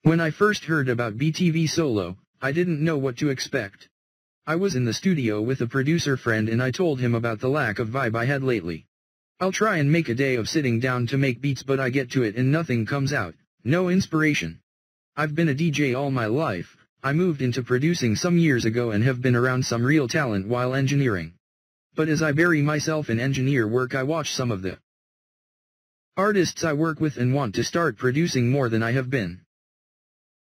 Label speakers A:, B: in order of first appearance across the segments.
A: When I first heard about BTV Solo, I didn't know what to expect. I was in the studio with a producer friend and I told him about the lack of vibe I had lately. I'll try and make a day of sitting down to make beats, but I get to it and nothing comes out, no inspiration. I've been a DJ all my life. I moved into producing some years ago and have been around some real talent while engineering. But as I bury myself in engineer work, I watch some of the artists I work with and want to start producing more than I have been.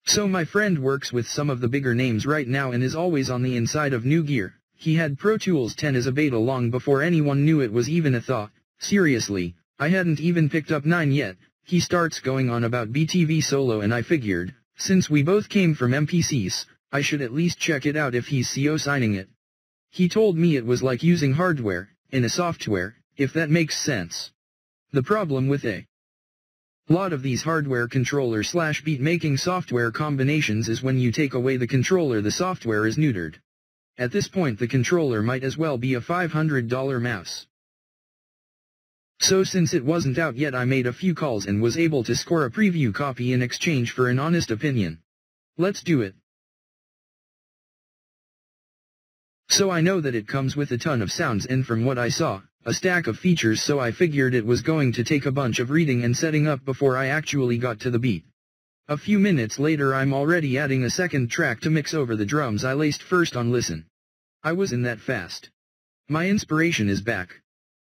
A: So my friend works with some of the bigger names right now and is always on the inside of new gear. He had Pro Tools 10 as a beta long before anyone knew it was even a thought. Seriously, I hadn't even picked up 9 yet. He starts going on about BTV Solo and I figured, since we both came from MPCs, I should at least check it out if he's CO signing it. He told me it was like using hardware in a software, if that makes sense. The problem with a lot of these hardware controller / beat making software combinations is when you take away the controller, the software is neutered. At this point the controller might as well be a $500 mouse. So since it wasn't out yet, I made a few calls and was able to score a preview copy in exchange for an honest opinion. Let's do it. So I know that it comes with a ton of sounds and from what I saw, a stack of features, so I figured it was going to take a bunch of reading and setting up before I actually got to the beat. A few minutes later I'm already adding a second track to mix over the drums I laced first on listen. I wasn't that fast. My inspiration is back.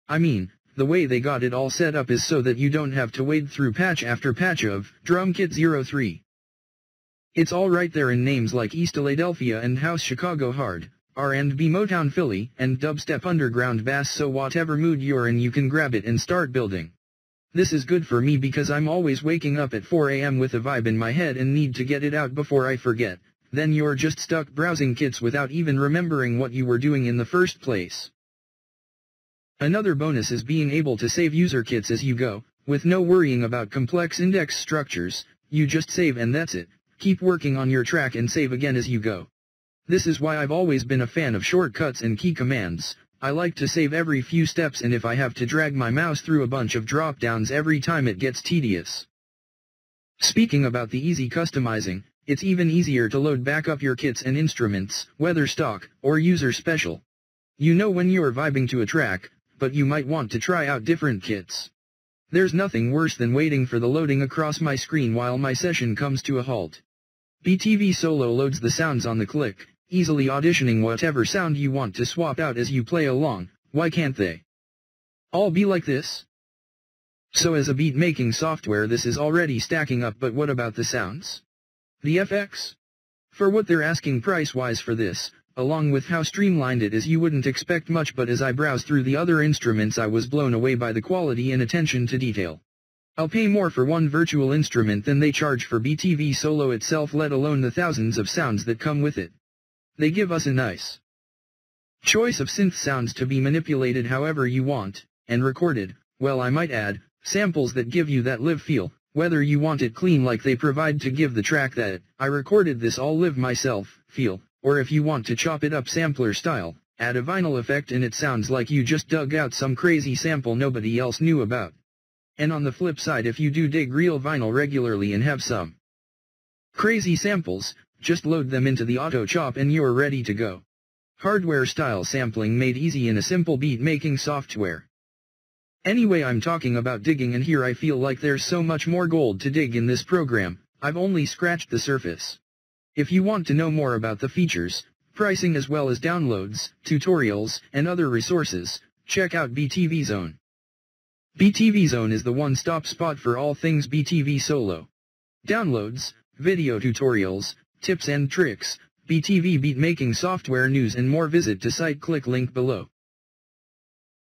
A: I mean, the way they got it all set up is so that you don't have to wade through patch after patch of Drum Kit 03. It's all right there in names like East Philadelphia and House Chicago Hard, R&B Motown Philly, and Dubstep Underground Bass, so whatever mood you're in you can grab it and start building. This is good for me because I'm always waking up at 4 AM with a vibe in my head and need to get it out before I forget. Then you're just stuck browsing kits without even remembering what you were doing in the first place. Another bonus is being able to save user kits as you go, with no worrying about complex index structures. You just save and that's it. Keep working on your track and save again as you go. This is why I've always been a fan of shortcuts and key commands. I like to save every few steps, and if I have to drag my mouse through a bunch of drop-downs every time, it gets tedious. Speaking about the easy customizing, it's even easier to load back up your kits and instruments, whether stock or user special. You know when you're vibing to a track, but you might want to try out different kits. There's nothing worse than waiting for the loading across my screen while my session comes to a halt. BTV Solo loads the sounds on the click, easily auditioning whatever sound you want to swap out as you play along. Why can't they all be like this? So as a beat-making software this is already stacking up, but what about the sounds? The FX? For what they're asking price-wise for this, along with how streamlined it is, you wouldn't expect much, but as I browsed through the other instruments I was blown away by the quality and attention to detail. I'll pay more for one virtual instrument than they charge for BTV Solo itself, let alone the thousands of sounds that come with it. They give us a nice choice of synth sounds to be manipulated however you want, and recorded, well I might add, samples that give you that live feel, whether you want it clean like they provide to give the track that, I recorded this all live myself, feel, or if you want to chop it up sampler style, add a vinyl effect and it sounds like you just dug out some crazy sample nobody else knew about. And on the flip side, if you do dig real vinyl regularly and have some crazy samples, just load them into the auto chop and you're ready to go. Hardware style sampling made easy in a simple beat making software. Anyway, I'm talking about digging, and here I feel like there's so much more gold to dig in this program. I've only scratched the surface. If you want to know more about the features, pricing as well as downloads, tutorials, and other resources, check out BTV Zone. BTV Zone is the one-stop spot for all things BTV Solo. Downloads, video tutorials, tips and tricks, BTV beat-making software news and more. Visit to site, click link below.